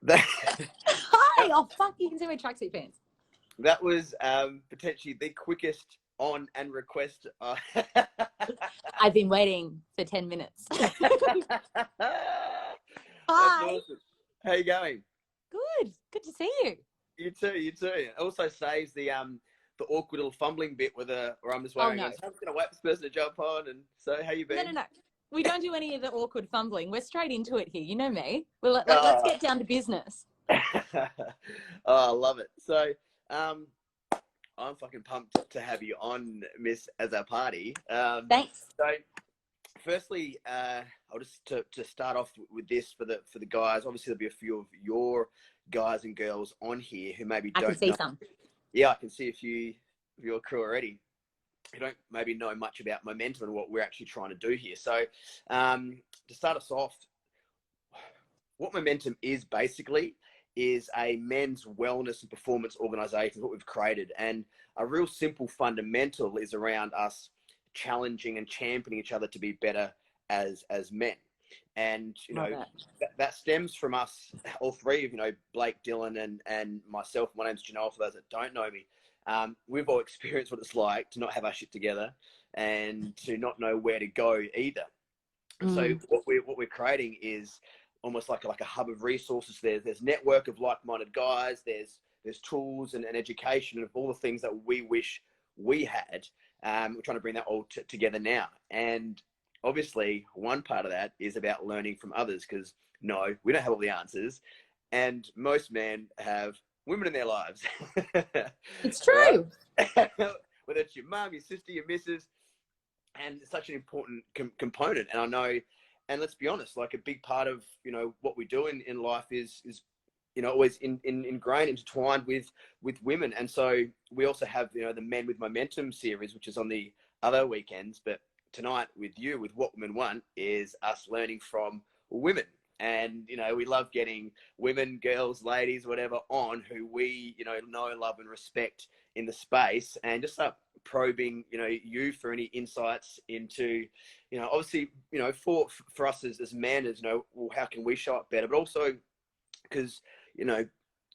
That, Hi! Oh, fuck, you can see my tracksuit pants. that was potentially the quickest on and request. I've been waiting for 10 minutes. That's Hi. awesome. How you going? Good. Good to see you. You too, you too. It also saves the awkward little fumbling bit where I'm just wondering, no. I'm going to wait for this person to jump on. And so, how you been? No. We don't do any of the awkward fumbling. We're straight into it here. You know me. Well, let's get down to business. Oh, I love it. So, I'm fucking pumped to have you on, Miss Azzopardie. Thanks. So, firstly, I'll just to start off with this for the guys. Obviously, there'll be a few of your guys and girls on here who maybe don't. I can see some. Yeah, I can see a few of your crew already who don't maybe know much about momentum and what we're actually trying to do here. So, to start us off, what momentum is basically is a men's wellness and performance organisation, what we've created. And a real simple fundamental is around us challenging and championing each other to be better as men. And, you know, that stems from us, all three of, you know, Blake, Dylan and myself. My name's Janoah, for those that don't know me. We've all experienced what it's like to not have our shit together and to not know where to go either. So what we're creating is almost like a hub of resources. There's network of like-minded guys. There's tools and education of all the things that we wish we had. We're trying to bring that all together now. And obviously, one part of that is about learning from others, because no, we don't have all the answers. And most men have women in their lives. It's true. Whether it's your mum, your sister, your missus. And it's such an important component. And I know, and let's be honest, like a big part of, you know, what we do in life is you know, always ingrained, intertwined with women. And so we also have, you know, the Men with Momentum series, which is on the other weekends. But tonight with you, with What Women Want, is us learning from women. And, you know, we love getting women, girls, ladies, whatever, on who we, you know, love and respect in the space, and just start probing, you know, you for any insights into, you know, obviously, you know, for us as men, as, you know, well, how can we show up better? But also because, you know,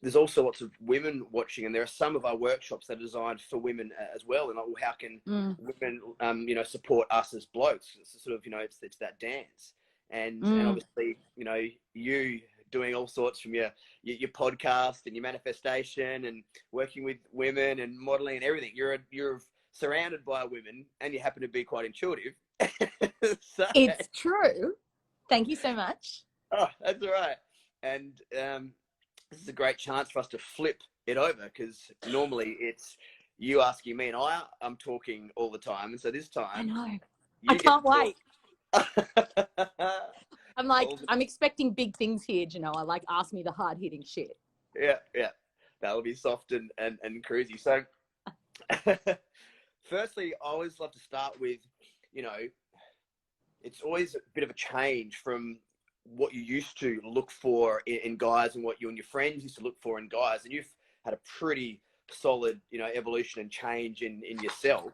there's also lots of women watching, and there are some of our workshops that are designed for women as well. And like, well, how can women, you know, support us as blokes? It's sort of, you know, it's that dance. And obviously, you know, you doing all sorts from your podcast and your manifestation and working with women and modeling and everything. You're surrounded by women, and you happen to be quite intuitive. So, it's true. Thank you so much. Oh, that's all right. And this is a great chance for us to flip it over, because normally it's you asking me, and I'm talking all the time. And so this time, I know. I can't wait. I'm like, I'm expecting big things here, Janoah. Like, ask me the hard-hitting shit. Yeah. That'll be soft and cruisy. So, firstly, I always love to start with, you know, it's always a bit of a change from what you used to look for in guys and what you and your friends used to look for in guys. And you've had a pretty solid, you know, evolution and change in yourself.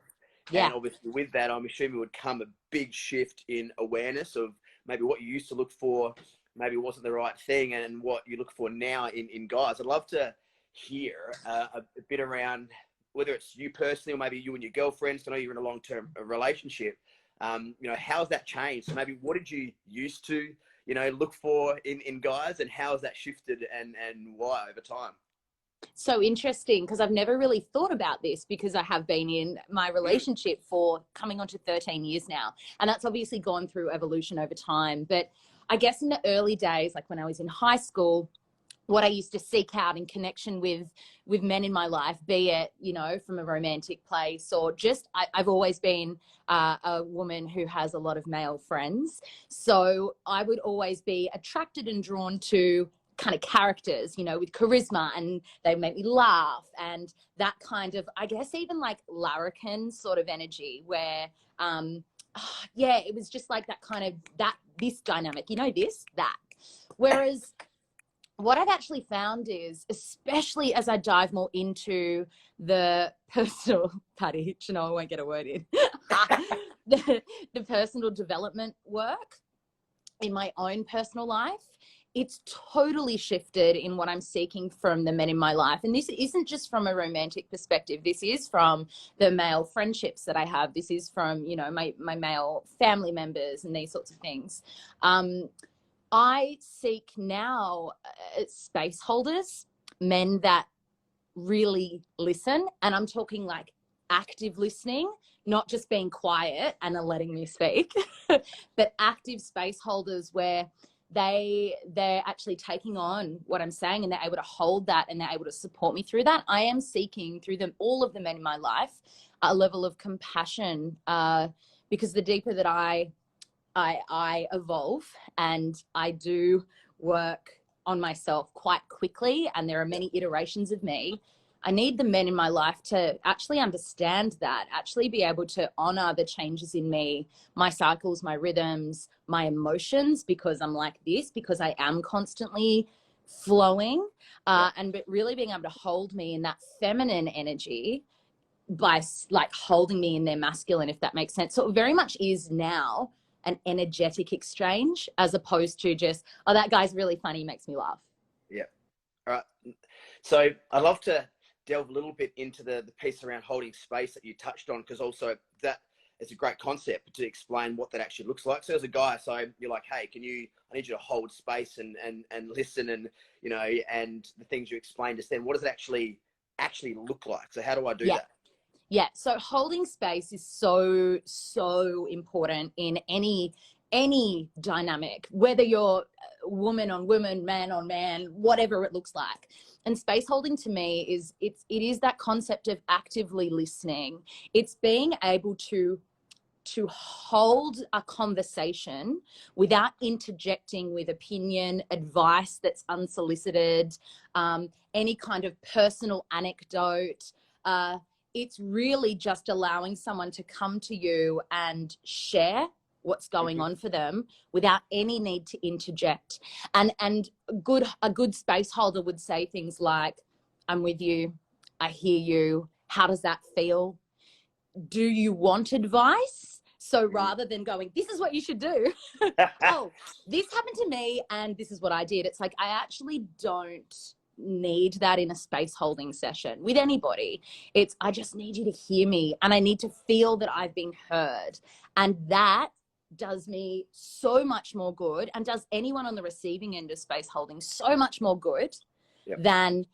Yeah. And obviously with that, I'm assuming would come a big shift in awareness of maybe what you used to look for, maybe wasn't the right thing, and what you look for now in guys. I'd love to hear a bit around whether it's you personally or maybe you and your girlfriends. I know you're in a long-term relationship. You know, how's that changed? So maybe what did you used to, you know, look for in guys, and how has that shifted and why over time? So interesting, because I've never really thought about this, because I have been in my relationship for coming on to 13 years now. And that's obviously gone through evolution over time. But I guess in the early days, like when I was in high school, what I used to seek out in connection with men in my life, be it, you know, from a romantic place or just, I've always been a woman who has a lot of male friends. So I would always be attracted and drawn to kind of characters, you know, with charisma, and they make me laugh, and that kind of, I guess, even like larrikin sort of energy where, yeah, it was just like that kind of, this dynamic, you know, that. Whereas what I've actually found is, especially as I dive more into the personal, Paddy, Janoah, I won't get a word in, the personal development work in my own personal life, it's totally shifted in what I'm seeking from the men in my life. And this isn't just from a romantic perspective. This is from the male friendships that I have. This is from, you know, my male family members and these sorts of things. I seek now space holders, men that really listen. And I'm talking like active listening, not just being quiet and letting me speak, but active space holders where they're actually taking on what I'm saying and they're able to hold that and they're able to support me through that. I am seeking through them, all of the men in my life, a level of compassion, because the deeper that I evolve and I do work on myself quite quickly, and there are many iterations of me, I need the men in my life to actually understand that, actually be able to honor the changes in me, my cycles, my rhythms, my emotions, because I'm like this, because I am constantly flowing, and but really being able to hold me in that feminine energy by like holding me in their masculine, if that makes sense. So it very much is now an energetic exchange as opposed to just, oh, that guy's really funny, makes me laugh. Yeah. All right. So I'd love to delve a little bit into the piece around holding space that you touched on, because also that is a great concept to explain what that actually looks like. So as a guy, so you're like, hey, I need you to hold space and listen, and, you know, and the things you explained just then, what does it actually look like? So how do I do that? Yeah. So holding space is so, so important in any dynamic, whether you're woman on woman, man on man, whatever it looks like. And space holding to me it is that concept of actively listening. It's being able to hold a conversation without interjecting with opinion, advice that's unsolicited, any kind of personal anecdote. It's really just allowing someone to come to you and share what's going on for them without any need to interject. And a good space holder would say things like, I'm with you, I hear you, how does that feel? Do you want advice? So rather than going, this is what you should do, oh, this happened to me and this is what I did. It's like, I actually don't need that in a space holding session with anybody. It's, I just need you to hear me and I need to feel that I've been heard. And that does me so much more good, and does anyone on the receiving end of space holding so much more good than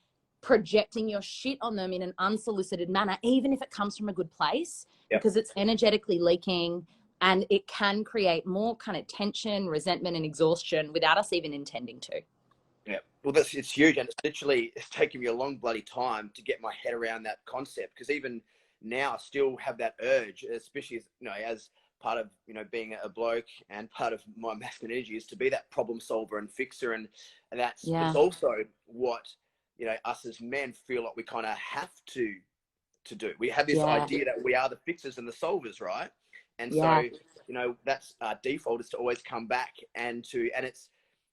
projecting your shit on them in an unsolicited manner, even if it comes from a good place, because it's energetically leaking and it can create more kind of tension, resentment and exhaustion without us even intending to. Yeah, well, it's huge, and it's taken me a long bloody time to get my head around that concept, because even now I still have that urge, especially as, you know, as part of, you know, being a bloke, and part of my masculine energy is to be that problem solver and fixer, and that's it's also what, you know, us as men feel like we kind of have to do. We have this idea that we are the fixers and the solvers, right? And so, you know, that's our default, is to always come back and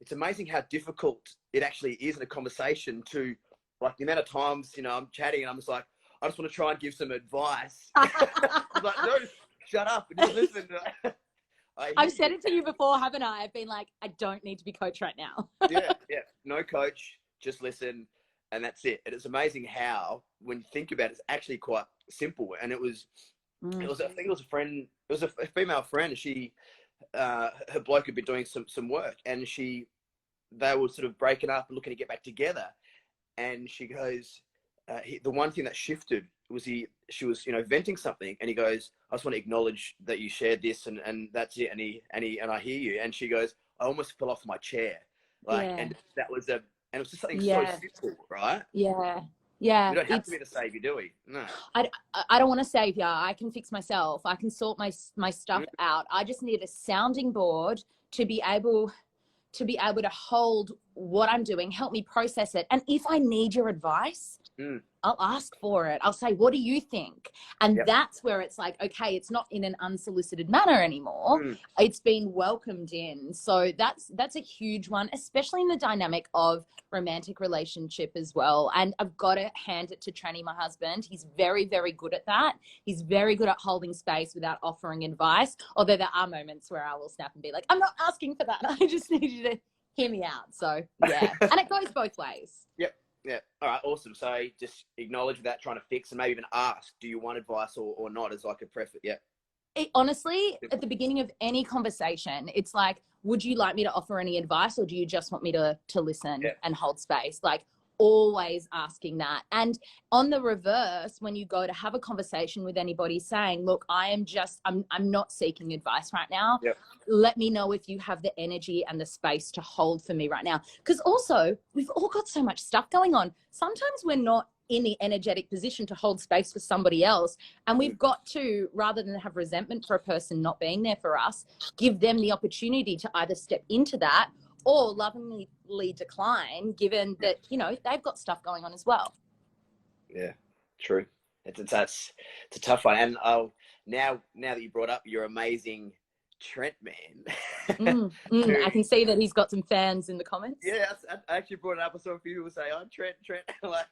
it's amazing how difficult it actually is in a conversation to, like, the amount of times, you know, I'm chatting and I'm just like, I just want to try and give some advice. I'm like, no, shut up and just listen. I've said it to you before, haven't I? I've been like, I don't need to be coached right now. yeah. No coach, just listen. And that's it. And it's amazing how, when you think about it, it's actually quite simple. And I think it was a friend, it was a female friend, and she, her bloke had been doing some work, and they were sort of breaking up and looking to get back together. And she goes, the one thing that shifted was she was, you know, venting something, and he goes, I just want to acknowledge that you shared this, and that's it. And I hear you. And she goes, I almost fell off my chair. Like, and that was and it was just something so simple, right? Yeah. We don't have to be the savior, do we? No. I don't want to save you. I can fix myself. I can sort my stuff out. I just need a sounding board to be able to hold what I'm doing, help me process it. And if I need your advice, I'll ask for it. I'll say, what do you think? And that's where it's like, okay, it's not in an unsolicited manner anymore. It's been welcomed in. So that's a huge one, especially in the dynamic of romantic relationship as well. And I've got to hand it to Tranny, my husband. He's very, very good at that. He's very good at holding space without offering advice. Although there are moments where I will snap and be like, I'm not asking for that. I just need you to hear me out. So yeah, and it goes both ways. Yep. Yeah. All right. Awesome. So just acknowledge without trying to fix, and maybe even ask, do you want advice or not, as like a preface? Yeah. Honestly, at the beginning of any conversation, it's like, would you like me to offer any advice, or do you just want me to listen and hold space? Like, always asking that. And on the reverse, when you go to have a conversation with anybody saying, look, I'm not seeking advice right now. Yep. Let me know if you have the energy and the space to hold for me right now. Because also, we've all got so much stuff going on. Sometimes we're not in the energetic position to hold space for somebody else. And we've got to, rather than have resentment for a person not being there for us, give them the opportunity to either step into that or lovingly decline, given that, you know, they've got stuff going on as well. Yeah, true. It's a tough one. And now that you brought up your amazing Trent man. I can see that he's got some fans in the comments. Yeah, I actually brought it up. I saw a few people say, "Oh, Trent." Like,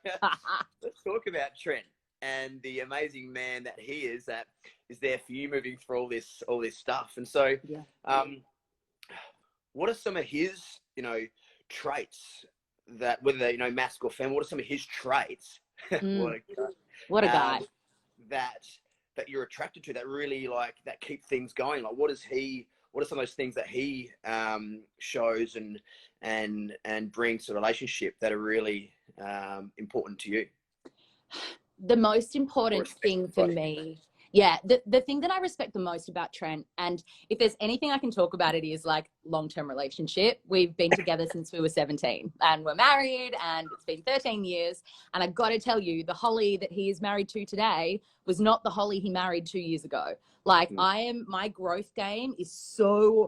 let's talk about Trent and the amazing man that he is. That is there for you moving through all this stuff. And so, what are some of his, you know, traits that, whether they're, you know, masculine or feminine? What are some of his traits? What a guy. That you're attracted to, that really, like, that keep things going. Like, what are some of those things that he shows and brings to a relationship that are really important to you? The most important thing for me, the thing that I respect the most about Trent, and if there's anything I can talk about, it is like long-term relationship. We've been together since we were 17 and we're married, and it's been 13 years. And I've got to tell you, the Hollie that he is married to today was not the Hollie he married 2 years ago. Like, my growth game is so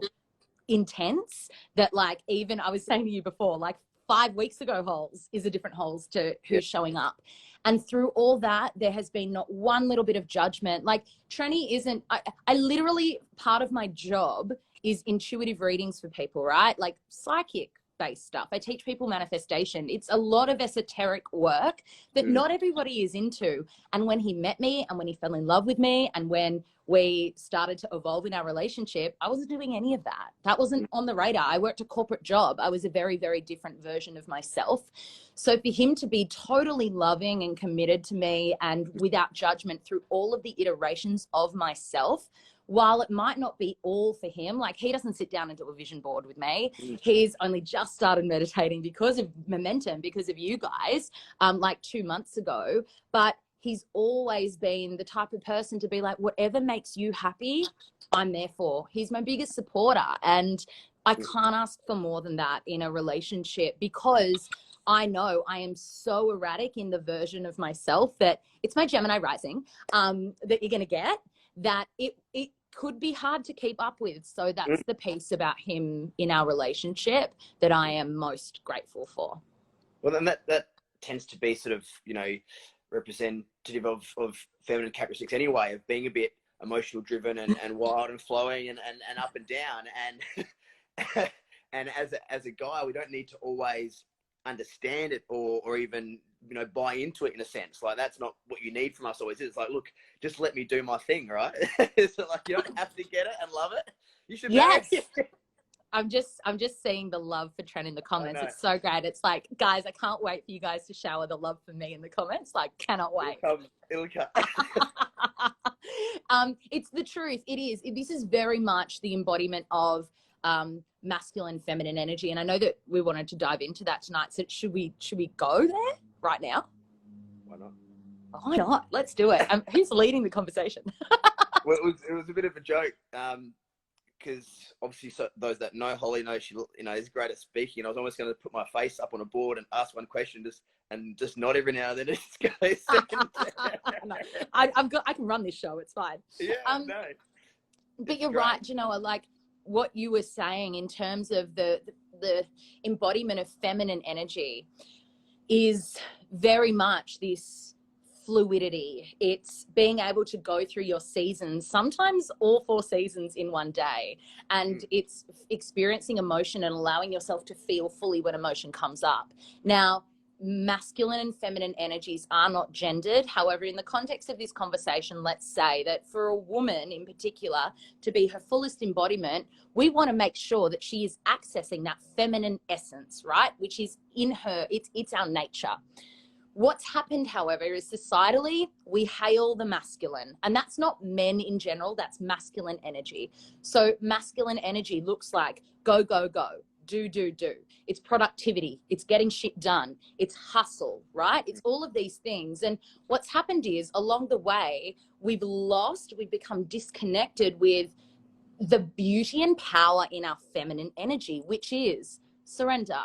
intense that, like, even I was saying to you before, like 5 weeks ago, Holes is a different Holes to who's showing up. And through all that, there has been not one little bit of judgment. Like, Trenny isn't, I literally, part of my job is intuitive readings for people, right? Like psychic based stuff. I teach people manifestation. It's a lot of esoteric work that not everybody is into. And when he met me and when he fell in love with me and when we started to evolve in our relationship, I wasn't doing any of that. That wasn't on the radar. I worked a corporate job. I was a very, very different version of myself. So for him to be totally loving and committed to me and without judgment through all of the iterations of myself, while it might not be all for him, like, he doesn't sit down and do a vision board with me. He's only just started meditating because of momentum, because of you guys, like 2 months ago. But he's always been the type of person to be like, whatever makes you happy, I'm there for. He's my biggest supporter. And I can't ask for more than that in a relationship, because I know I am so erratic in the version of myself that it's my Gemini rising that you're going to get, that it could be hard to keep up with. So that's the piece about him in our relationship that I am most grateful for. Well, then that tends to be sort of, you know, representative of feminine characteristics anyway, of being a bit emotional driven and wild and flowing and up and down. And and as a guy, we don't need to always understand it or even, you know, buy into it in a sense. Like, that's not what you need from us always. It's like, look, just let me do my thing, right? So, like, you don't have to get it and love it. You should. Yes. I'm just seeing the love for Trent in the comments. It's so great. It's like, guys, I can't wait for you guys to shower the love for me in the comments. Like, cannot wait. It'll come. It's the truth. It is. This is very much the embodiment of masculine, feminine energy. And I know that we wanted to dive into that tonight. So should we go there right now? Why not? Why not? Let's do it. Who's leading the conversation? Well, it was a bit of a joke. Because obviously, those that know Hollie know she, you know, is great at speaking. And I was almost going to put my face up on a board and ask one question, just nod every now and then. Just go no, I can run this show. It's fine. Yeah, no. But you're right, Janoah. Like what you were saying in terms of the embodiment of feminine energy is very much this fluidity. It's being able to go through your seasons, sometimes all 4 seasons in one day. And it's experiencing emotion and allowing yourself to feel fully when emotion comes up. Now, masculine and feminine energies are not gendered. However, in the context of this conversation, let's say that for a woman in particular to be her fullest embodiment, we want to make sure that she is accessing that feminine essence, right? Which is in her, it's our nature. What's happened, however, is societally we hail the masculine, and that's not men in general, that's masculine energy. So masculine energy looks like go, go, go, do, do, do. It's productivity, it's getting shit done, it's hustle, right? It's all of these things. And what's happened is along the way, we've become disconnected with the beauty and power in our feminine energy, which is surrender,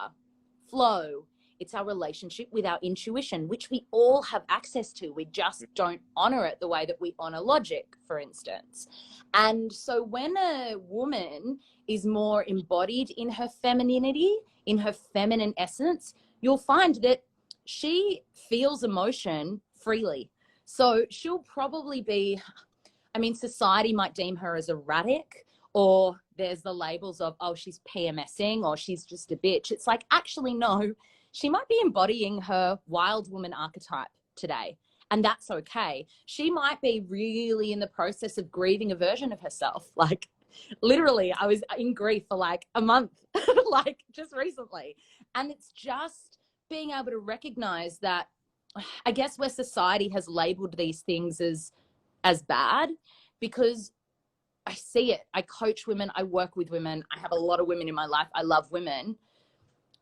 flow. It's our relationship with our intuition, which we all have access to. We just don't honor it the way that we honor logic, for instance. And so when a woman is more embodied in her femininity, in her feminine essence, you'll find that she feels emotion freely. So she'll probably be, I mean, society might deem her as erratic, or there's the labels of, oh, she's PMSing, or she's just a bitch. It's like, actually, no, she might be embodying her wild woman archetype today. And that's okay. She might be really in the process of grieving a version of herself. Like, literally, I was in grief for like a month, like just recently. And it's just being able to recognize that, I guess, where society has labeled these things as bad, because I see it. I coach women. I work with women. I have a lot of women in my life. I love women.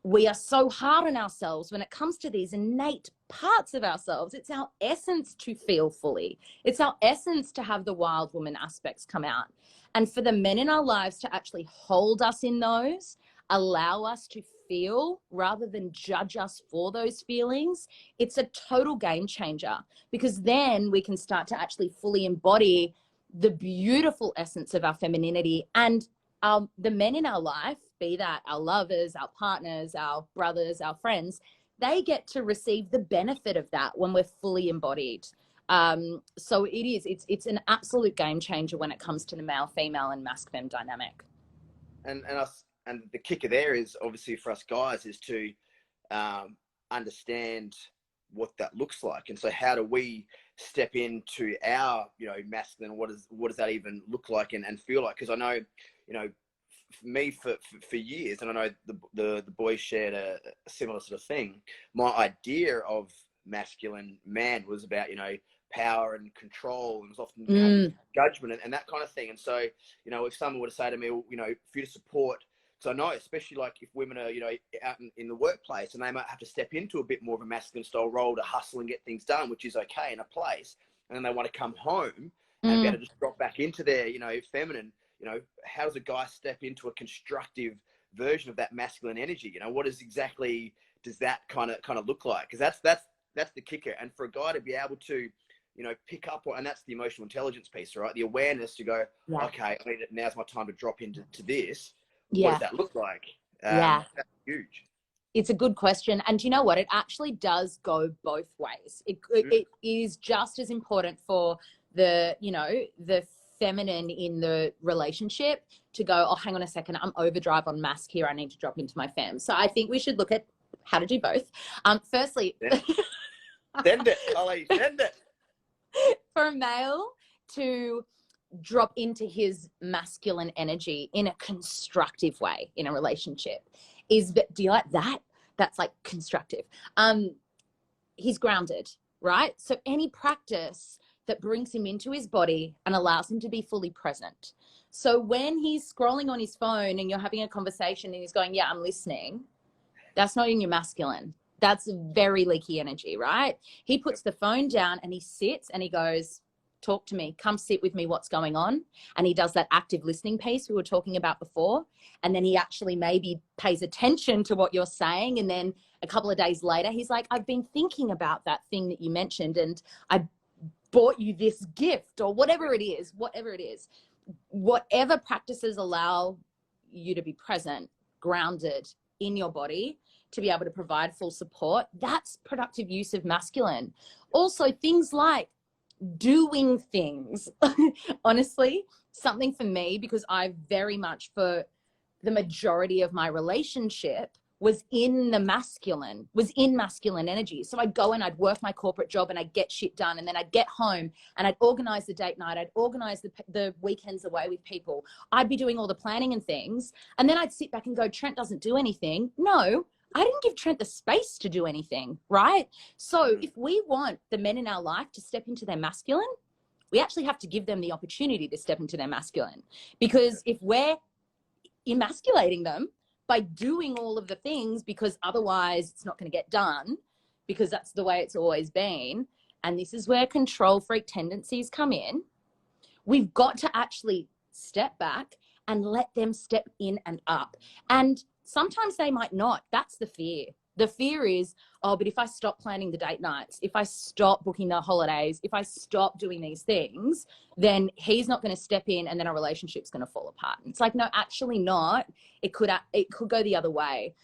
We are so hard on ourselves when it comes to these innate parts of ourselves. It's our essence to feel fully. It's our essence to have the wild woman aspects come out. And for the men in our lives to actually hold us in those, allow us to feel rather than judge us for those feelings, it's a total game changer, because then we can start to actually fully embody the beautiful essence of our femininity. And the men in our life, be that our lovers, our partners, our brothers, our friends, they get to receive the benefit of that when we're fully embodied. So it's an absolute game changer when it comes to the male, female, and masc fem dynamic. And the kicker there is obviously for us guys is to understand what that looks like. And so how do we step into our, masculine, what does that even look like and feel like? Because I know, for me for years, and I know the boys shared a similar sort of thing, my idea of masculine man was about, power and control, and it was often judgment and that kind of thing. And so, if someone were to say to me, well, for you to support, so I know, especially like if women are, out in the workplace, and they might have to step into a bit more of a masculine style role to hustle and get things done, which is okay in a place, and then they want to come home and be able to just drop back into their, feminine, how does a guy step into a constructive version of that masculine energy? What is exactly does that kind of look like? Because that's the kicker. And for a guy to be able to, pick up, and that's the emotional intelligence piece, right? The awareness to go, okay, now's my time to drop into this. What does that look like? That's huge. It's a good question. And you know what? It actually does go both ways. It is just as important for the, the feminine in the relationship to go, oh, hang on a second, I'm overdrive on masc here, I need to drop into my fem. So I think we should look at how to do both. Firstly, send it, Hollie, send it. For a male to drop into his masculine energy in a constructive way in a relationship is, do you like that? That's like constructive. He's grounded, right? So any practice that brings him into his body and allows him to be fully present. So when he's scrolling on his phone and you're having a conversation and he's going, yeah, I'm listening, that's not in your masculine. That's very leaky energy, right? He puts the phone down and he sits and he goes, talk to me, come sit with me, what's going on? And he does that active listening piece we were talking about before. And then he actually maybe pays attention to what you're saying. And then a couple of days later, he's like, I've been thinking about that thing that you mentioned and I bought you this gift, or whatever it is, whatever practices allow you to be present, grounded in your body, to be able to provide full support, that's productive use of masculine. Also, things like doing things. Honestly, something for me, because I very much, for the majority of my relationship, was in masculine energy. So I'd go and I'd work my corporate job and I'd get shit done. And then I'd get home and I'd organize the date night. I'd organize the weekends away with people. I'd be doing all the planning and things. And then I'd sit back and go, Trent doesn't do anything. No, I didn't give Trent the space to do anything, right? So if we want the men in our life to step into their masculine, we actually have to give them the opportunity to step into their masculine. Because if we're emasculating them by doing all of the things, because otherwise it's not going to get done, because that's the way it's always been, and this is where control freak tendencies come in, we've got to actually step back and let them step in and up. And sometimes they might not. That's the fear. The fear is, oh, but if I stop planning the date nights, if I stop booking the holidays, if I stop doing these things, then he's not going to step in and then our relationship's going to fall apart. And it's like, no, actually not. It could go the other way.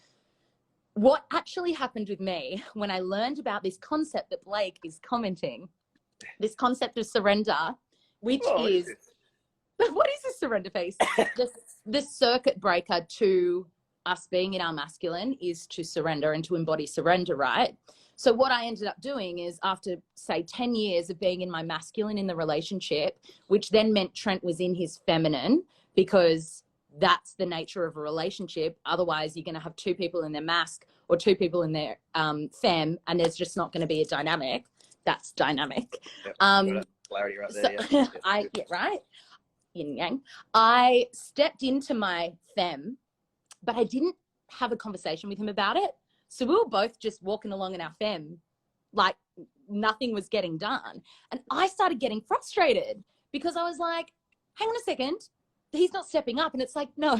What actually happened with me when I learned about this concept that Blake is commenting, this concept of surrender, which is, what is this surrender piece? The circuit breaker to us being in our masculine is to surrender and to embody surrender, right? So what I ended up doing is, after say 10 years of being in my masculine in the relationship, which then meant Trent was in his feminine, because that's the nature of a relationship. Otherwise you're going to have two people in their mask or two people in their fem, and there's just not going to be a dynamic. That's dynamic. Yep, clarity right there. So, yeah, right? Yin yang. I stepped into my fem, but I didn't have a conversation with him about it. So we were both just walking along in our fem, like nothing was getting done. And I started getting frustrated because I was like, hang on a second, he's not stepping up. And it's like, no,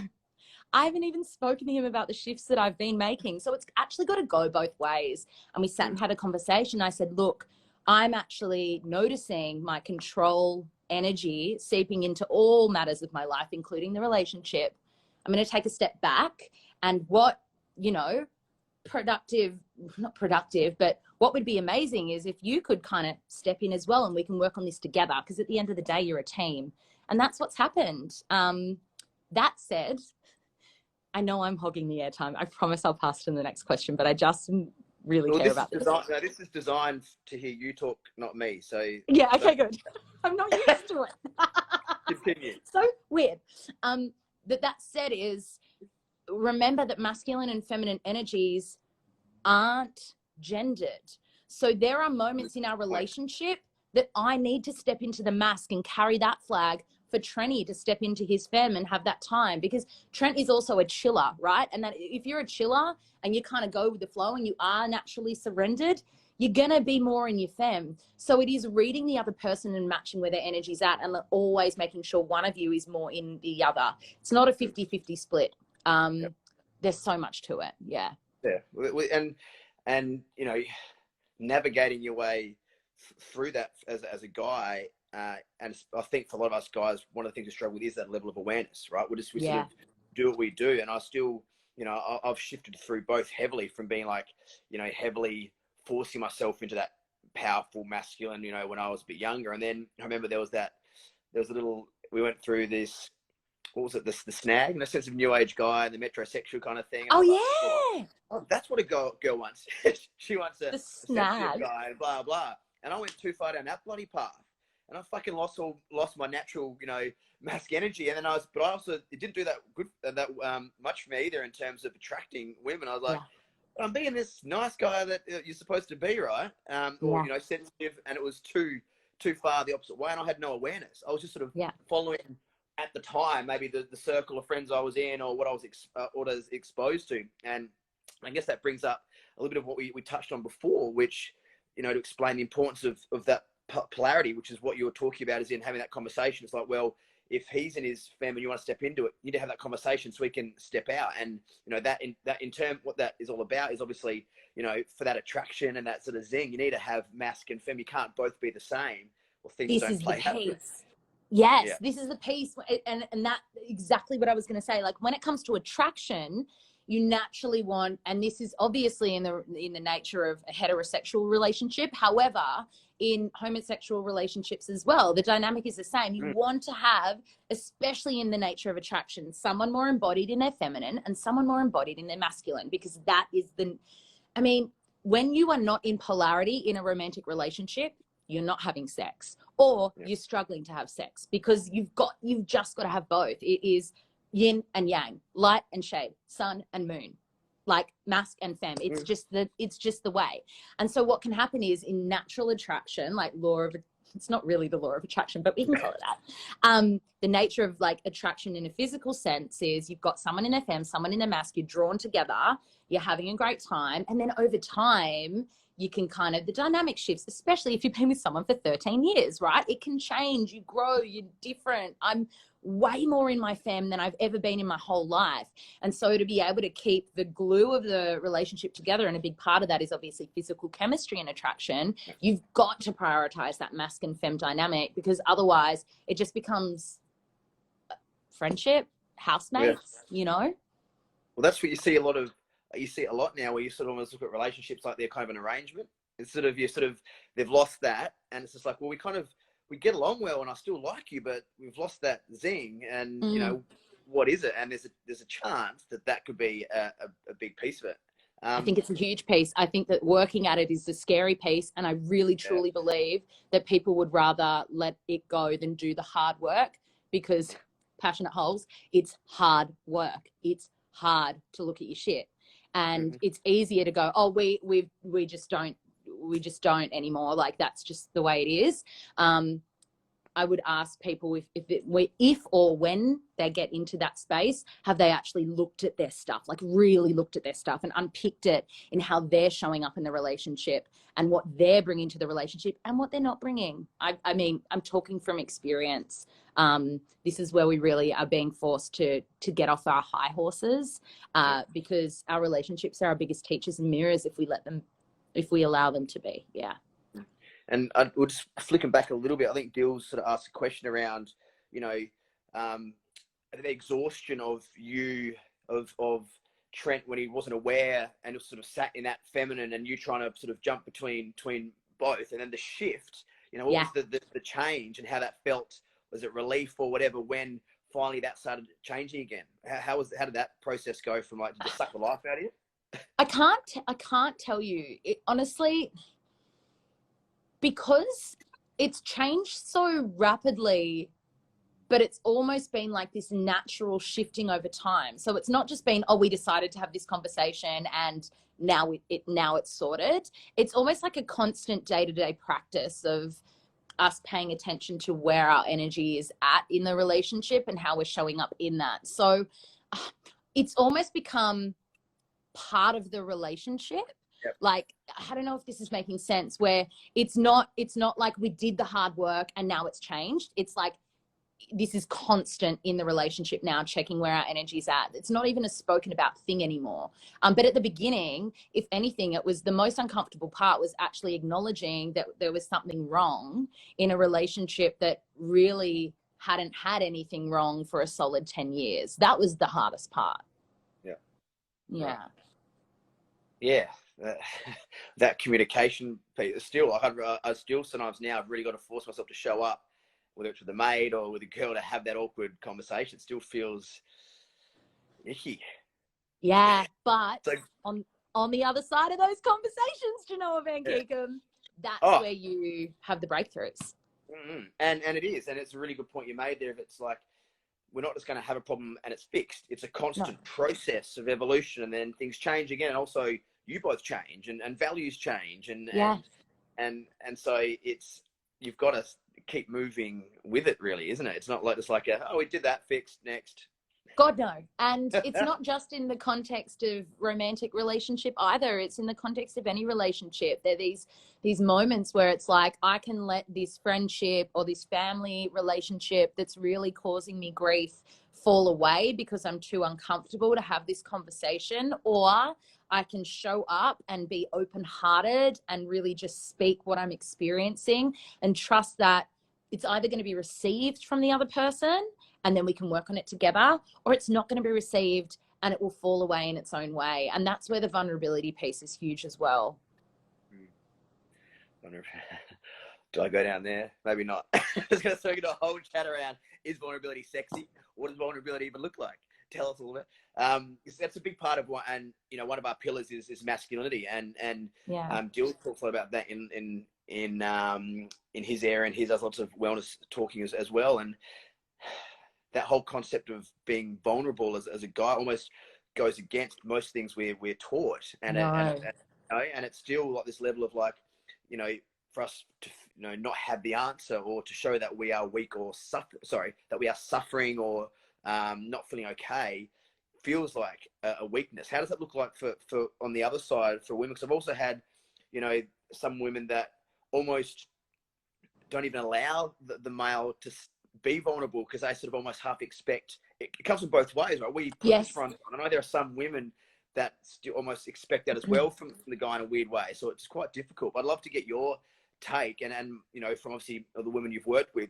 I haven't even spoken to him about the shifts that I've been making. So it's actually got to go both ways. And we sat and had a conversation. I said, look, I'm actually noticing my control energy seeping into all matters of my life, including the relationship. I'm going to take a step back, and what, not productive, but what would be amazing is if you could kind of step in as well and we can work on this together, because at the end of the day, you're a team. And that's what's happened. That said, I know I'm hogging the airtime. I promise I'll pass to the next question, but I just really care about this. No, this is designed to hear you talk, not me. So yeah, okay, good. I'm not used to it. Continue. So weird. That said is, remember that masculine and feminine energies aren't gendered. So there are moments in our relationship that I need to step into the mask and carry that flag for Trenny to step into his fem and have that time, because Trent is also a chiller, right? And that if you're a chiller and you kind of go with the flow and you are naturally surrendered, you're going to be more in your fem. So it is reading the other person and matching where their energy's at, and always making sure one of you is more in the other. It's not a 50-50 split. There's so much to it. Yeah. And navigating your way through that as a guy, and I think for a lot of us guys, one of the things we struggle with is that level of awareness, right? We sort of do what we do, and I still, I've shifted through both heavily from being like, heavily forcing myself into that powerful masculine, when I was a bit younger. And then I remember there was we went through this, what was it? The snag, in a sense of new age guy and the metrosexual kind of thing. Oh, like, yeah. oh, that's what a girl wants. She wants a snag guy and blah, blah. And I went too far down that bloody path. And I fucking lost my natural, mask energy. And then it didn't do that much for me either in terms of attracting women. I was like, I'm being this nice guy that you're supposed to be, right? Or, sensitive, and it was too far the opposite way. And I had no awareness. I was just sort of following at the time, maybe the circle of friends I was in, or what I was exposed to. And I guess that brings up a little bit of what we touched on before, which, to explain the importance of that polarity, which is what you were talking about, is in having that conversation. It's like, well, if he's in his family and you want to step into it, you need to have that conversation so he can step out. And, that in turn, what that is all about is obviously, for that attraction and that sort of zing, you need to have mask and femme. You can't both be the same, or things don't play out. Yes, this is the piece. And that exactly what I was going to say. Like, when it comes to attraction, you naturally want, and this is obviously in the nature of a heterosexual relationship. However, in homosexual relationships as well, the dynamic is the same. You want to have, especially in the nature of attraction, someone more embodied in their feminine and someone more embodied in their masculine, because that is I mean, when you are not in polarity in a romantic relationship, you're not having sex, or you're struggling to have sex, because you've just got to have both. It is yin and yang, light and shade, sun and moon, like masc and femme. It's just the way. And so what can happen is, in natural attraction, like it's not really the law of attraction, but we can call it that. The nature of like attraction in a physical sense is, you've got someone in a femme, someone in a masc, you're drawn together, you're having a great time. And then over time, you can kind of, the dynamic shifts, especially if you've been with someone for 13 years, right? It can change, you grow, you're different. I'm way more in my femme than I've ever been in my whole life. And so to be able to keep the glue of the relationship together, and a big part of that is obviously physical chemistry and attraction, you've got to prioritize that masc and femme dynamic, because otherwise it just becomes friendship, housemates, you know? Well, that's what you see a lot now, where you sort of almost look at relationships like they're kind of an arrangement. It's sort of, they've lost that, and it's just like, well, we get along well and I still like you, but we've lost that zing, and you know, what is it? And there's a chance that could be a big piece of it. I think it's a huge piece. I think that working at it is the scary piece, and I really truly believe that people would rather let it go than do the hard work, because passionate holes, it's hard work. It's hard to look at your shit, and it's easier to go, oh, we just don't anymore. Like, that's just the way it is. I would ask people if or when they get into that space, have they actually looked at their stuff, like really looked at their stuff and unpicked it in how they're showing up in the relationship and what they're bringing to the relationship and what they're not bringing. I mean, I'm talking from experience. This is where we really are being forced to get off our high horses, because our relationships are our biggest teachers and mirrors if we allow them to be. Yeah. And I would just flicking back a little bit. I think Dills sort of asked a question around, you know, the exhaustion of Trent when he wasn't aware and sort of sat in that feminine, and you trying to sort of jump between both, and then the shift. You know, what was the change, and how that felt? Was it relief or whatever when finally that started changing again? How did that process go from, like, to just suck the life out of you? I can't tell you it, honestly, because it's changed so rapidly, but it's almost been like this natural shifting over time. So it's not just been, oh, we decided to have this conversation and now it's sorted. It's almost like a constant day-to-day practice of us paying attention to where our energy is at in the relationship and how we're showing up in that. So it's almost become part of the relationship. Like, I don't know if this is making sense, where it's not like we did the hard work and now it's changed. It's like, this is constant in the relationship now, checking where our energy's at. It's not even a spoken about thing anymore. But at the beginning, if anything, it was the most uncomfortable part, was actually acknowledging that there was something wrong in a relationship that really hadn't had anything wrong for a solid 10 years. That was the hardest part. Yeah. That communication piece. Still, I still sometimes now I've really got to force myself to show up, whether it's with a mate or with a girl, to have that awkward conversation. It still feels icky. Yeah, but on the other side of those conversations, Janoah van Kekem, that's where you have the breakthroughs. And it is, and it's a really good point you made there. If it's like, we're not just going to have a problem and it's fixed. It's a constant process of evolution, and then things change again. And also, you both change, and values change, and so you've got to keep moving with it, really, isn't it? It's not like, it's like we did that, fixed, next. God, no. And it's not just in the context of romantic relationship either. It's in the context of any relationship. There are these moments where it's like, I can let this friendship or this family relationship that's really causing me grief fall away because I'm too uncomfortable to have this conversation, or I can show up and be open-hearted and really just speak what I'm experiencing and trust that it's either going to be received from the other person and then we can work on it together, or it's not going to be received and it will fall away in its own way. And that's where the vulnerability piece is huge as well. Do I go down there? Maybe not. I was going to start a whole chat around, is vulnerability sexy? What does vulnerability even look like? Tell us all about it. That's a big part of what, and you know, one of our pillars is masculinity, and Dill talks a lot about that in his area, and he does lots of wellness talking as well, and that whole concept of being vulnerable as a guy almost goes against most things we're taught, and it's still like this level of like, you know, for us to, you know, not have the answer, or to show that we are weak or that we are suffering or not feeling okay, feels like a weakness. How does that look like for on the other side for women? Because I've also had, you know, some women that almost don't even allow the male to be vulnerable, because they sort of almost half expect it. It comes from both ways, right? We put this front on. I know there are some women that still almost expect that as well from the guy in a weird way. So it's quite difficult. But I'd love to get your take, and you know, from obviously the women you've worked with,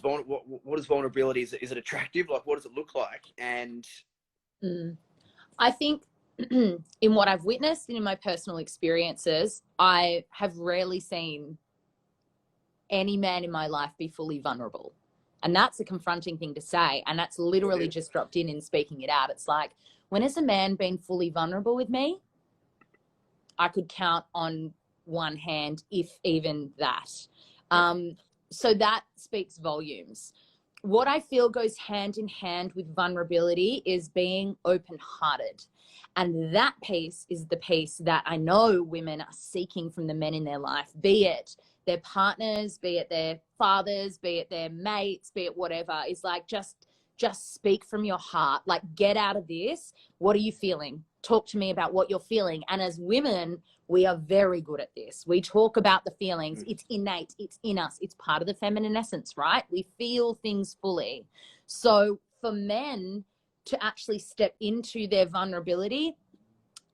what is vulnerability? Is it attractive? Like, what does it look like? And I think in what I've witnessed and in my personal experiences, I have rarely seen any man in my life be fully vulnerable. And that's a confronting thing to say. And that's literally just dropped in speaking it out. It's like, when has a man been fully vulnerable with me? I could count on one hand, if even that. So that speaks volumes. What I feel goes hand in hand with vulnerability is being open-hearted. And that piece is the piece that I know women are seeking from the men in their life, be it their partners, be it their fathers, be it their mates, be it whatever. Is like, just speak from your heart. Like, get out of this. What are you feeling? Talk to me about what you're feeling. And as women, we are very good at this. We talk about the feelings. It's innate. It's in us. It's part of the feminine essence, right? We feel things fully. So for men to actually step into their vulnerability,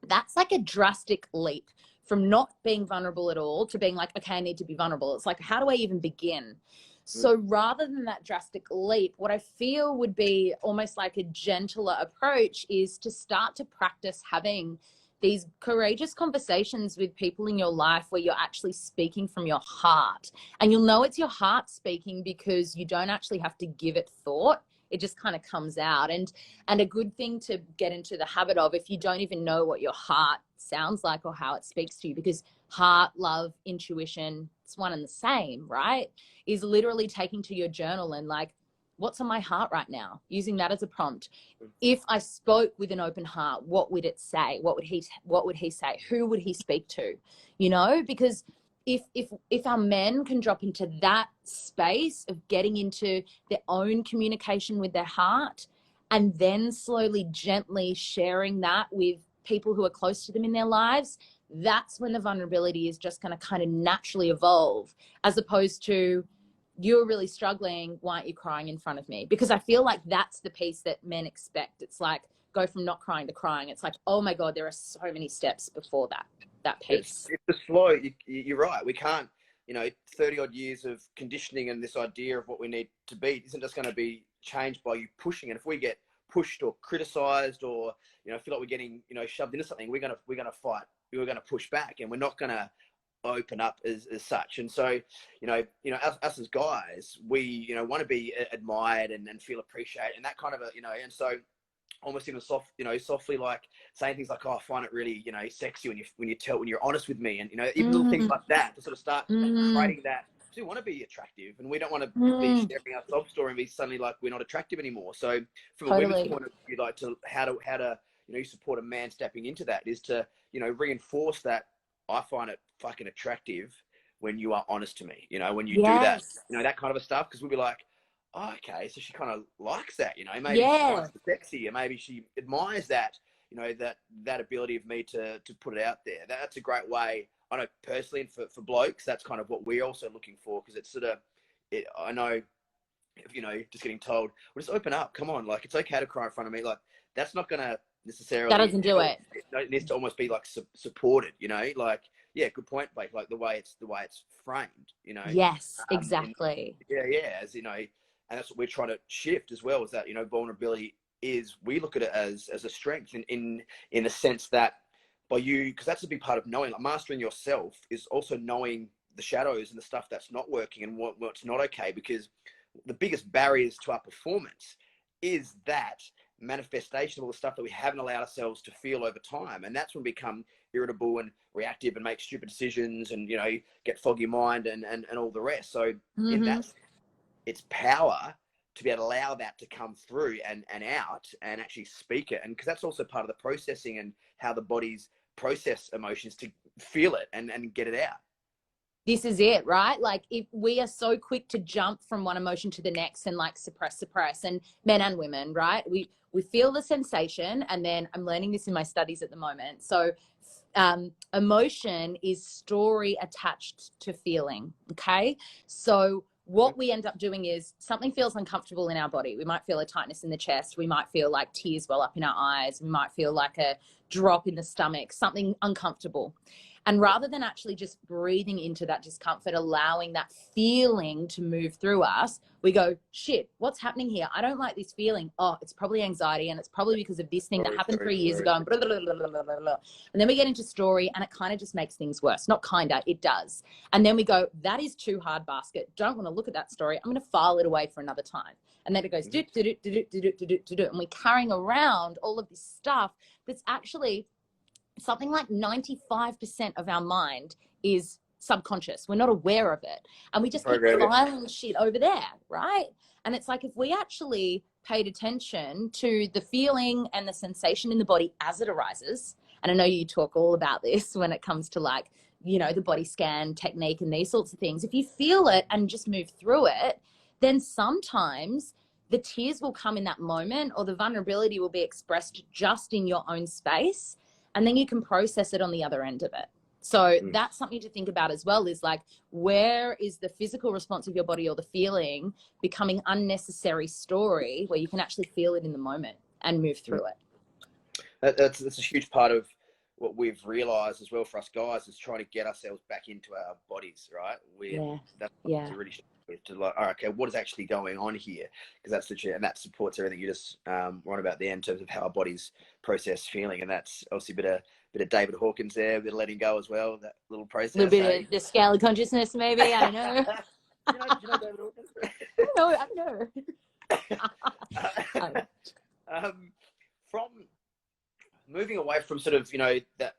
that's like a drastic leap from not being vulnerable at all to being like, okay, I need to be vulnerable. It's like, how do I even begin? So rather than that drastic leap, what I feel would be almost like a gentler approach is to start to practice having these courageous conversations with people in your life where you're actually speaking from your heart. And you'll know it's your heart speaking because you don't actually have to give it thought. It just kind of comes out. And a good thing to get into the habit of, if you don't even know what your heart sounds like or how it speaks to you, because heart, love, intuition, it's one and the same, right? Is literally taking to your journal and like, what's on my heart right now? Using that as a prompt. If I spoke with an open heart, what would it say? What would he say? Who would he speak to? You know, because if our men can drop into that space of getting into their own communication with their heart, and then slowly, gently sharing that with people who are close to them in their lives, that's when the vulnerability is just going to kind of naturally evolve, as opposed to, you're really struggling, why aren't you crying in front of me? Because I feel like that's the piece that men expect. It's like, go from not crying to crying. It's like, oh my God, there are so many steps before that piece. It's a slow, you're right. We can't, you know, 30 odd years of conditioning and this idea of what we need to be isn't just going to be changed by you pushing. And if we get pushed or criticized, or, you know, feel like we're getting, you know, shoved into something, we're going to fight. We're going to push back, and we're not going to open up as such. And so, you know, us as guys, we, you know, want to be admired and feel appreciated, and that kind of a, you know, and so almost even softly, like saying things like, oh, I find it really, you know, sexy when you're honest with me, and, you know, even little things like that to sort of start creating that. We want to be attractive, and we don't want to be sharing our sob story and be suddenly like we're not attractive anymore. So from a women's point of view, like, to how to you know, you support a man stepping into that is to, you know, reinforce that I find it fucking attractive when you are honest to me, you know, when you do that, you know, that kind of a stuff. Because we'll be like, oh, okay, so she kind of likes that, you know, maybe she finds it sexy, and maybe she admires that, you know, that ability of me to put it out there. That's a great way. I know personally, and for blokes, that's kind of what we're also looking for, because it's sort of, I know, if, you know, just getting told, well, just open up, come on, like, it's okay to cry in front of me, like, that's not going to necessarily, that doesn't do it. It needs to almost be like supported, you know, like, yeah, good point, Blake, like the way it's framed, you know. Yes, exactly. And, as you know, and that's what we're trying to shift as well, is that, you know, vulnerability is we look at it as a strength in the sense that by you, because that's a big part of knowing, like mastering yourself is also knowing the shadows and the stuff that's not working and what's not okay, because the biggest barriers to our performance is that manifestation of all the stuff that we haven't allowed ourselves to feel over time. And that's when we become irritable and reactive and make stupid decisions and, you know, get foggy mind and all the rest. So in that, it's power to be able to allow that to come through and out and actually speak it. And because that's also part of the processing and how the body's process emotions to feel it and get it out. This is it, right? Like if we are so quick to jump from one emotion to the next and like suppress, and men and women, right? We feel the sensation, and then I'm learning this in my studies at the moment. So emotion is story attached to feeling. Okay. So what we end up doing is something feels uncomfortable in our body. We might feel a tightness in the chest. We might feel like tears well up in our eyes. We might feel like a drop in the stomach, something uncomfortable. And rather than actually just breathing into that discomfort, allowing that feeling to move through us, we go, shit, what's happening here? I don't like this feeling. Oh, it's probably anxiety, and it's probably because of this thing that happened 3 years ago. And, blah, blah, blah, blah, blah, blah. And then we get into story, and it kind of just makes things worse. Not kind of, it does. And then we go, that is too hard, basket. Don't want to look at that story. I'm going to file it away for another time. And then it goes, and we're carrying around all of this stuff that's actually something like 95% of our mind is subconscious. We're not aware of it. And we just keep filing shit over there, right? And it's like if we actually paid attention to the feeling and the sensation in the body as it arises, and I know you talk all about this when it comes to like, you know, the body scan technique and these sorts of things. If you feel it and just move through it, then sometimes the tears will come in that moment, or the vulnerability will be expressed just in your own space. And then you can process it on the other end of it. So that's something to think about as well, is like, where is the physical response of your body or the feeling becoming unnecessary story where you can actually feel it in the moment and move through it? That's a huge part of what we've realized as well for us guys, is trying to get ourselves back into our bodies, right? That's really to like, all right, okay, what is actually going on here? Because that's the truth, and that supports everything you just were on about there in terms of how our bodies process feeling, and that's obviously a bit of David Hawkins there, a bit of letting go as well, that little process. A little bit of the scale of consciousness, maybe. I don't know. do you know David Hawkins? I know. From moving away from sort of, you know, that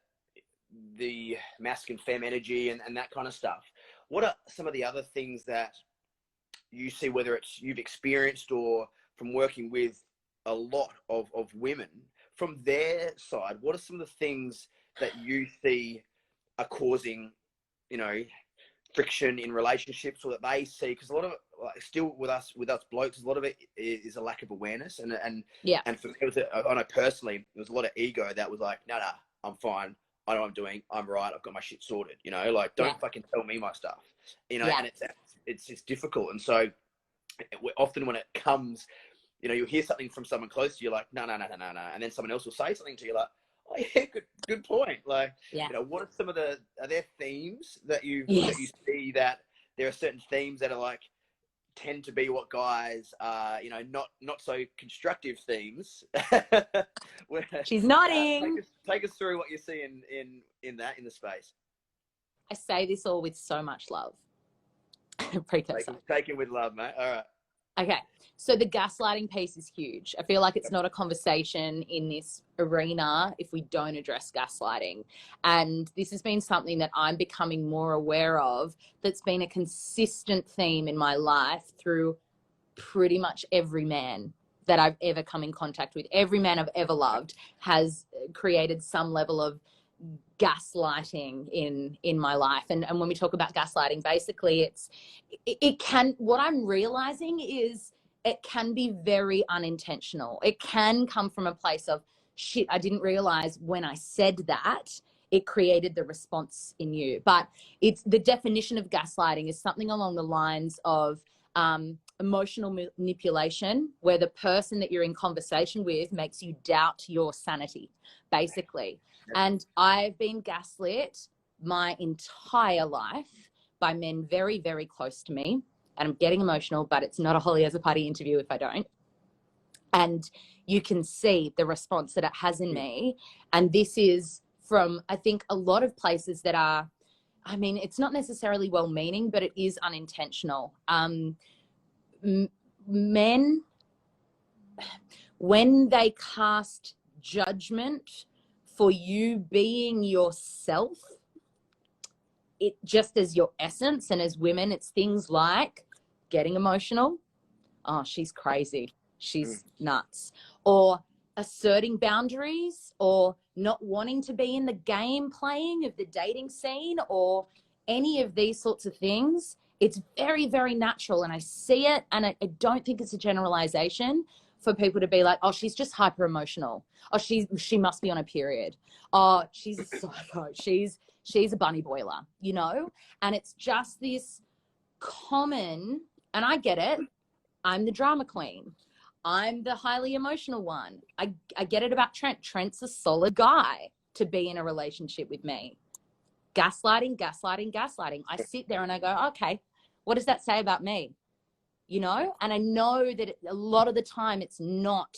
the masculine femme energy and that kind of stuff, what are some of the other things that you see, whether it's you've experienced or from working with a lot of women, from their side, what are some of the things that you see are causing, you know, friction in relationships, or that they see? Because a lot of it, like, still with us blokes, a lot of it is a lack of awareness, and for me, I know personally, there was a lot of ego that was like, nah, I'm fine, I know what I'm doing, I'm right, I've got my shit sorted, you know, like, don't fucking tell me my stuff, you know. And it's difficult. And so often when it comes, you know, you'll hear something from someone close to you, like, no, and then someone else will say something to you like, oh yeah, good point. Like, you know, what are some of are there themes that you see, that there are certain themes that are like, tend to be what guys are, you know, not so constructive themes. She's nodding. Take us through what you see in the space. I say this all with so much love. Precursor. Take it with love, mate. All right. Okay. So the gaslighting piece is huge. I feel like it's not a conversation in this arena if we don't address gaslighting. And this has been something that I'm becoming more aware of, that's been a consistent theme in my life through pretty much every man that I've ever come in contact with. Every man I've ever loved has created some level of gaslighting in my life. And when we talk about gaslighting, basically what I'm realizing is it can be very unintentional. It can come from a place of, shit, I didn't realize when I said that it created the response in you. But it's the definition of gaslighting is something along the lines of emotional manipulation, where the person that you're in conversation with makes you doubt your sanity, basically. And I've been gaslit my entire life by men very, very close to me. And I'm getting emotional, but it's not a Hollie Azzopardie interview if I don't. And you can see the response that it has in me. And this is from, I think, a lot of places that are, I mean, it's not necessarily well-meaning, but it is unintentional. Men, when they cast judgment for you being yourself, it just as your essence, and as women, it's things like getting emotional. Oh, she's crazy. She's nuts. Or asserting boundaries, or not wanting to be in the game playing of the dating scene, or any of these sorts of things. It's very, very natural. And I see it, and I don't think it's a generalization for people to be like, oh, she's just hyper emotional. Oh, she must be on a period. Oh, she's a psycho. She's a bunny boiler, you know? And it's just this common, and I get it. I'm the drama queen. I'm the highly emotional one. I get it about Trent. Trent's a solid guy to be in a relationship with me. Gaslighting, gaslighting, gaslighting. I sit there and I go, okay, what does that say about me? You know? And I know that a lot of the time it's not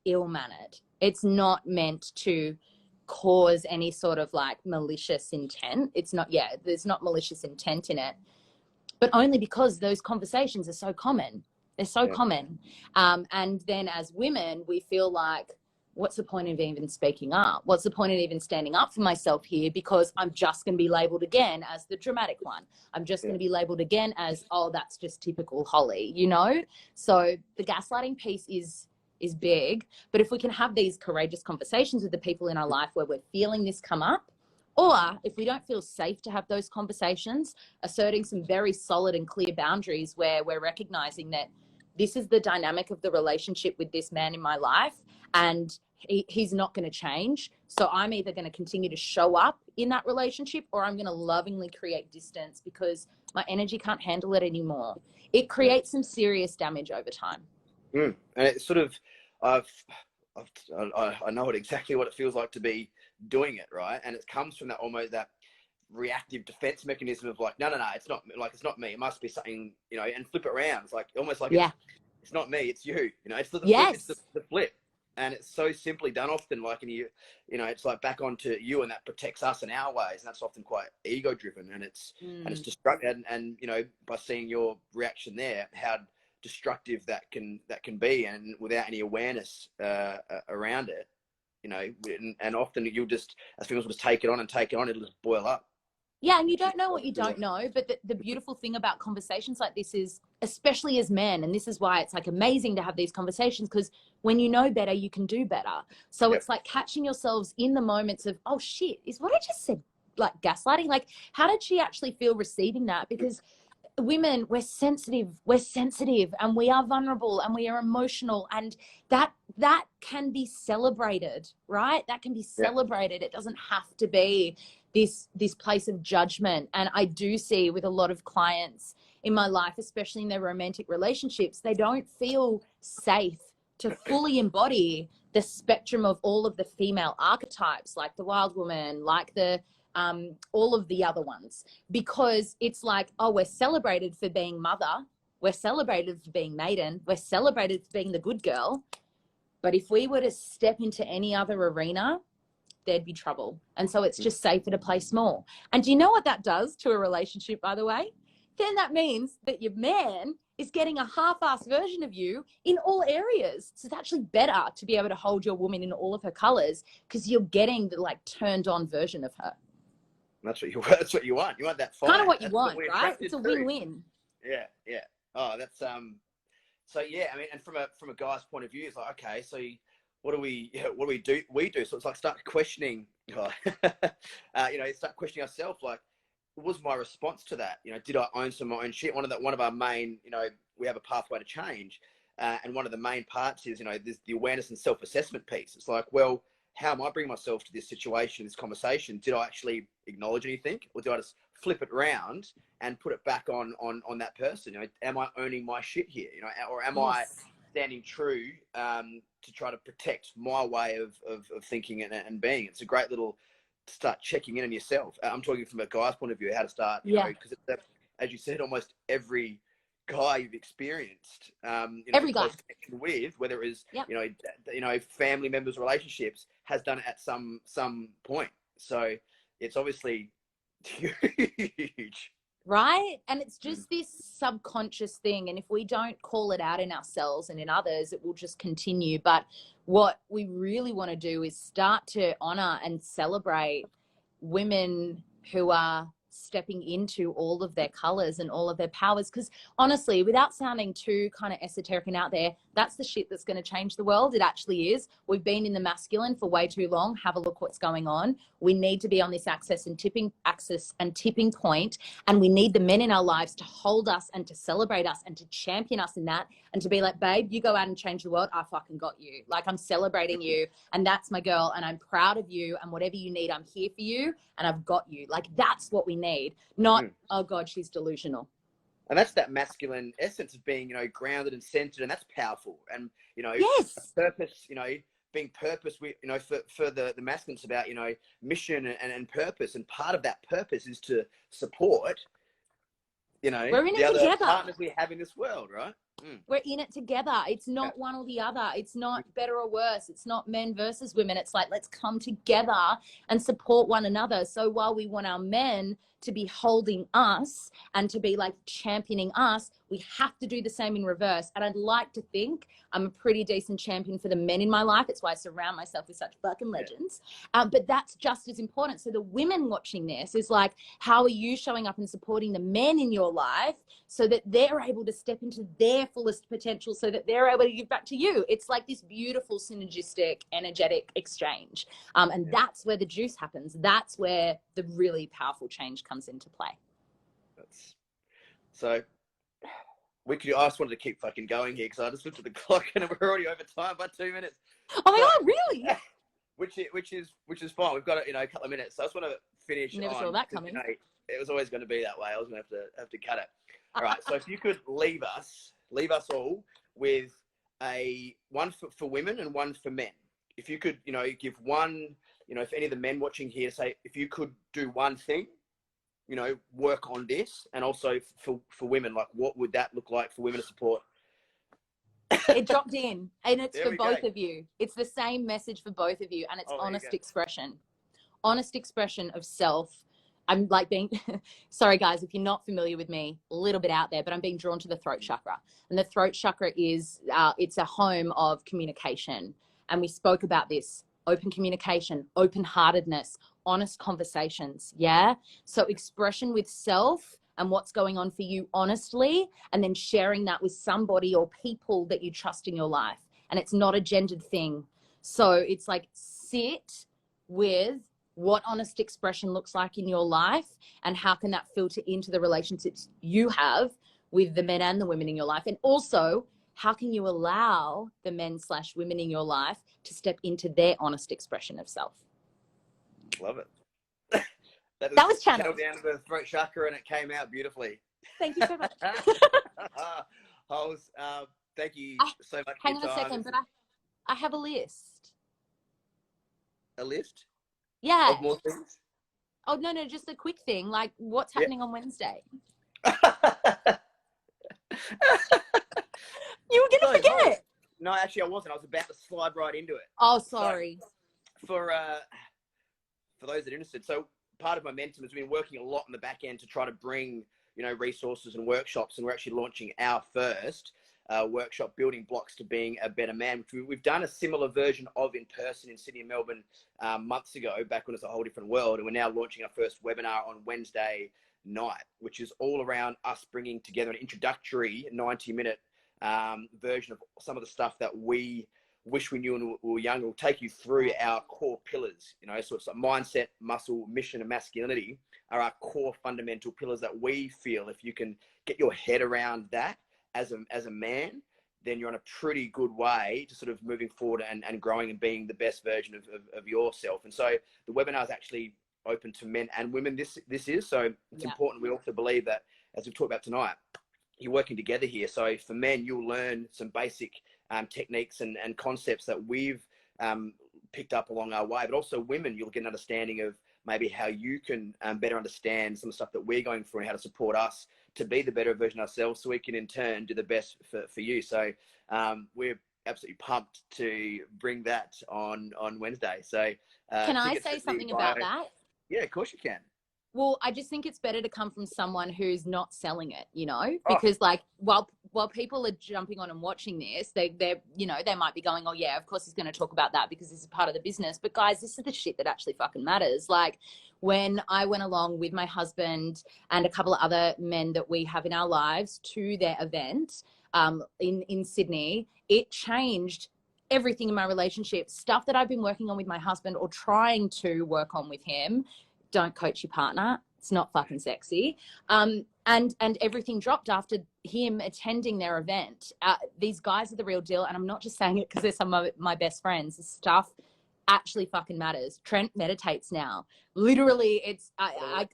ill-mannered. It's not meant to cause any sort of like malicious intent. It's not, there's not malicious intent in it, but only because those conversations are so common. They're so common. And then as women, we feel like, what's the point of even speaking up? What's the point of even standing up for myself here? Because I'm just going to be labeled again as the dramatic one. I'm just going to be labeled again as, oh, that's just typical Hollie, you know? So the gaslighting piece is big. But if we can have these courageous conversations with the people in our life where we're feeling this come up, or if we don't feel safe to have those conversations, asserting some very solid and clear boundaries where we're recognizing that this is the dynamic of the relationship with this man in my life, and he's not going to change. So I'm either going to continue to show up in that relationship, or I'm going to lovingly create distance because my energy can't handle it anymore. It creates some serious damage over time. And it's sort of, I know exactly what it feels like to be doing it, right? And it comes from that almost that reactive defense mechanism of like, no, it's not, like, it's not me, it must be something, you know, and flip it around. It's like almost like it's not me, it's you, you know. It's the flip, it's the flip. And it's so simply done often, like, and you know, it's like back onto you, and that protects us in our ways, and that's often quite ego driven, and it's and it's destructive. And you know, by seeing your reaction there, how destructive that can be, and without any awareness around it, you know, and often you'll just, as people just take it on, it'll just boil up. Yeah, and you don't know what you don't know. But the beautiful thing about conversations like this is, especially as men, and this is why it's like amazing to have these conversations, because when you know better, you can do better. So it's like catching yourselves in the moments of, oh shit, is what I just said like gaslighting? Like, how did she actually feel receiving that? Because women, we're sensitive, and we are vulnerable, and we are emotional, and that can be celebrated, right? That can be celebrated. It doesn't have to be this place of judgment. And I do see with a lot of clients in my life, especially in their romantic relationships, they don't feel safe to fully embody the spectrum of all of the female archetypes, like the wild woman, like the all of the other ones, because it's like, oh, we're celebrated for being mother, we're celebrated for being maiden, we're celebrated for being the good girl. But if we were to step into any other arena, there'd be trouble. And so it's just safer to play small. And do you know what that does to a relationship, by the way? Then that means that your man is getting a half-assed version of you in all areas. So it's actually better to be able to hold your woman in all of her colors, because you're getting the like turned on version of her. That's what you want. You want that fire. Kind of what you want, right? It's a win-win. Yeah. Oh, that's so yeah, I mean, and from a guy's point of view, it's like, okay, so what do we do? So it's like start questioning, you know, start questioning ourselves. Like, what was my response to that? You know, did I own some of my own shit? One of our main, you know, we have a pathway to change, and one of the main parts is, you know, there's the awareness and self-assessment piece. It's like, well, how am I bringing myself to this situation, this conversation? Did I actually acknowledge anything, or do I just flip it around and put it back on that person? You know, am I owning my shit here? You know, or am I standing true to try to protect my way of thinking and being? It's a great little start checking in on yourself. I'm talking from a guy's point of view, how to start, you know, because as you said, almost every guy you've experienced, Every guy. close connection with, whether it is, Yep. family members, relationships, has done it at some point. So it's obviously huge. Right? And it's just this subconscious thing. And if we don't call it out in ourselves and in others, it will just continue. But what we really want to do is start to honor and celebrate women who are stepping into all of their colors and all of their powers. Because honestly, without sounding too kind of esoteric and out there, that's the shit that's going to change the world. It actually is. We've been in the masculine for way too long. Have a look what's going on. We need to be on this axis and tipping point, and we need the men in our lives to hold us and to celebrate us and to champion us in that, and to be like, babe, you go out and change the world. I fucking got you. Like, I'm celebrating you, and that's my girl, and I'm proud of you, and whatever you need, I'm here for you, and I've got you. Like, that's what we need. Not, oh God, she's delusional. And that's that masculine essence of being, grounded and centered, and that's powerful. And, yes, purpose, being purpose, for the masculines about, mission and purpose. And part of that purpose is to support, we're in the it other together. partners we have in this world, right? We're in it together. It's not one or the other. It's not better or worse. It's not men versus women. It's like, let's come together and support one another. So while we want our men to be holding us and to be like championing us, we have to do the same in reverse. And I'd like to think I'm a pretty decent champion for the men in my life. It's why I surround myself with such fucking legends. But that's just as important. So the women watching this is like, how are you showing up and supporting the men in your life so that they're able to step into their fullest potential, so that they're able to give back to you? It's like this beautiful synergistic, energetic exchange. And that's where the juice happens. That's where the really powerful change comes into play. So I just wanted to keep fucking going here, because I just looked at the clock and we're already over time by 2 minutes. Oh my God, really? Which is fine. We've got a couple of minutes. So I just want to finish. Never saw that coming. It was always going to be that way. I was going to have to cut it. All right. So if you could leave us all with one for women and one for men. If you could, give one, if any of the men watching here say, if you could do one thing, work on this, and also for women, like, what would that look like for women to support? It dropped in, and it's There for we both go. of you. It's the same message for both of you, and it's honest expression of self. I'm like being, sorry guys, if you're not familiar with me, a little bit out there, but I'm being drawn to the throat chakra. And the throat chakra is, it's a home of communication. And we spoke about this, open communication, open-heartedness, honest conversations. Yeah. So expression with self and what's going on for you honestly, and then sharing that with somebody or people that you trust in your life. And it's not a gendered thing. So it's like, sit with what honest expression looks like in your life, and how can that filter into the relationships you have with the men and the women in your life. And also, how can you allow the men/women in your life to step into their honest expression of self? Love it. That was channeled down to the throat chakra, and it came out beautifully. Thank you so much. Holes, thank you so much. Hang on a second, but I have a list. A list? Yeah. Of more things? Oh, no, just a quick thing. Like, what's happening on Wednesday? You were going to forget. No, actually, I wasn't. I was about to slide right into it. Oh, sorry. So, for those that are interested, so part of Momentum has been working a lot on the back end to try to bring, resources and workshops, and we're actually launching our first workshop, Building Blocks to Being a Better Man, which we've done a similar version of in person in Sydney and Melbourne months ago, back when it's a whole different world. And we're now launching our first webinar on Wednesday night, which is all around us bringing together an introductory 90-minute version of some of the stuff that we wish we knew when we were younger. We'll take you through our core pillars, so it's like mindset, muscle, mission, and masculinity are our core fundamental pillars that we feel if you can get your head around that as a man, then you're on a pretty good way to sort of moving forward and growing and being the best version of yourself. And so the webinar is actually open to men and women. This is, so it's important. We also believe that, as we've talked about tonight, you're working together here. So for men, you'll learn some basic techniques and concepts that we've picked up along our way, but also women, you'll get an understanding of maybe how you can better understand some of the stuff that we're going through and how to support us to be the better version ourselves, so we can in turn do the best for you. So we're absolutely pumped to bring that on Wednesday. So can I say something about that? Yeah, of course you can. Well, I just think it's better to come from someone who's not selling it, because like while people are jumping on and watching this, they're they might be going, oh yeah, of course he's going to talk about that because this is part of the business. But guys, this is the shit that actually fucking matters. Like when I went along with my husband and a couple of other men that we have in our lives to their event in Sydney, it changed everything in my relationship. Stuff that I've been working on with my husband or trying to work on with him. Don't coach your partner. It's not fucking sexy. And everything dropped after him attending their event. These guys are the real deal. And I'm not just saying it because they're some of my best friends. This stuff actually fucking matters. Trent meditates now. Literally,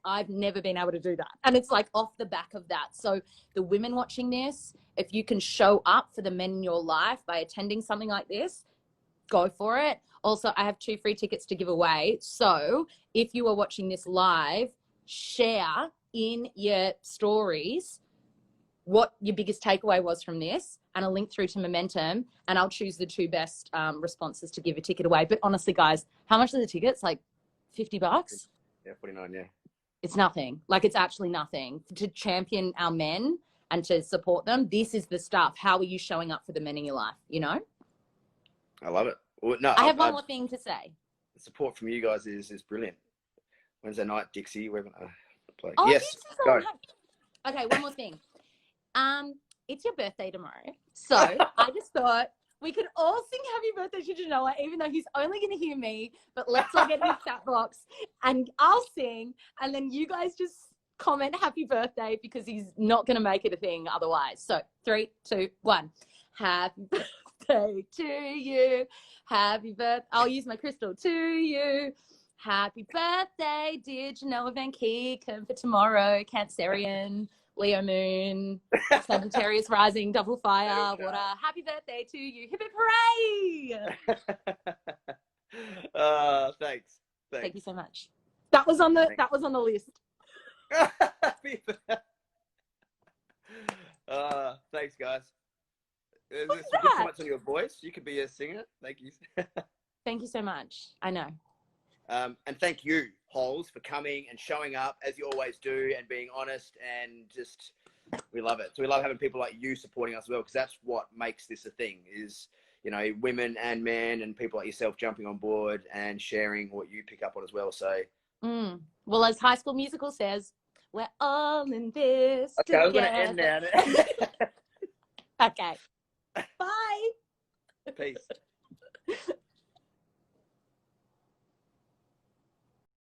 I've never been able to do that. And it's like off the back of that. So the women watching this, if you can show up for the men in your life by attending something like this, go for it. Also, I have 2 free tickets to give away. So if you are watching this live, share in your stories what your biggest takeaway was from this and a link through to Momentum, and I'll choose the 2 best responses to give a ticket away. But honestly, guys, how much are the tickets? Like $50? Yeah, 49, yeah. It's nothing. Like, it's actually nothing. To champion our men and to support them, this is the stuff. How are you showing up for the men in your life, I love it. Well, no, I have one more thing to say. The support from you guys is brilliant. Wednesday night, Dixie, we're gonna play. Oh, yes, go. Okay, one more thing. It's your birthday tomorrow, so I just thought we could all sing happy birthday to Janoah, even though he's only going to hear me. But let's all get in the chat box, and I'll sing, and then you guys just comment happy birthday because he's not going to make it a thing otherwise. So 3, 2, 1. Happy birthday to you. Happy birthday. I'll use my crystal to you. Happy birthday, dear Janoah van Kekem, for tomorrow. Cancerian, Leo Moon, Sagittarius rising, double fire, water. Happy birthday to you. Hip hip hooray! Thanks. Thank you so much. That was on the list. Thanks, guys. There's What's some good that? points on your voice. You could be a singer. Thank you. Thank you so much. I know. And thank you, Holes, for coming and showing up as you always do and being honest, and just, we love it. So we love having people like you supporting us as well, because that's what makes this a thing is, women and men and people like yourself jumping on board and sharing what you pick up on as well. So, well, as High School Musical says, we're all in this together. I'm going to end now. Okay. Bye. Peace.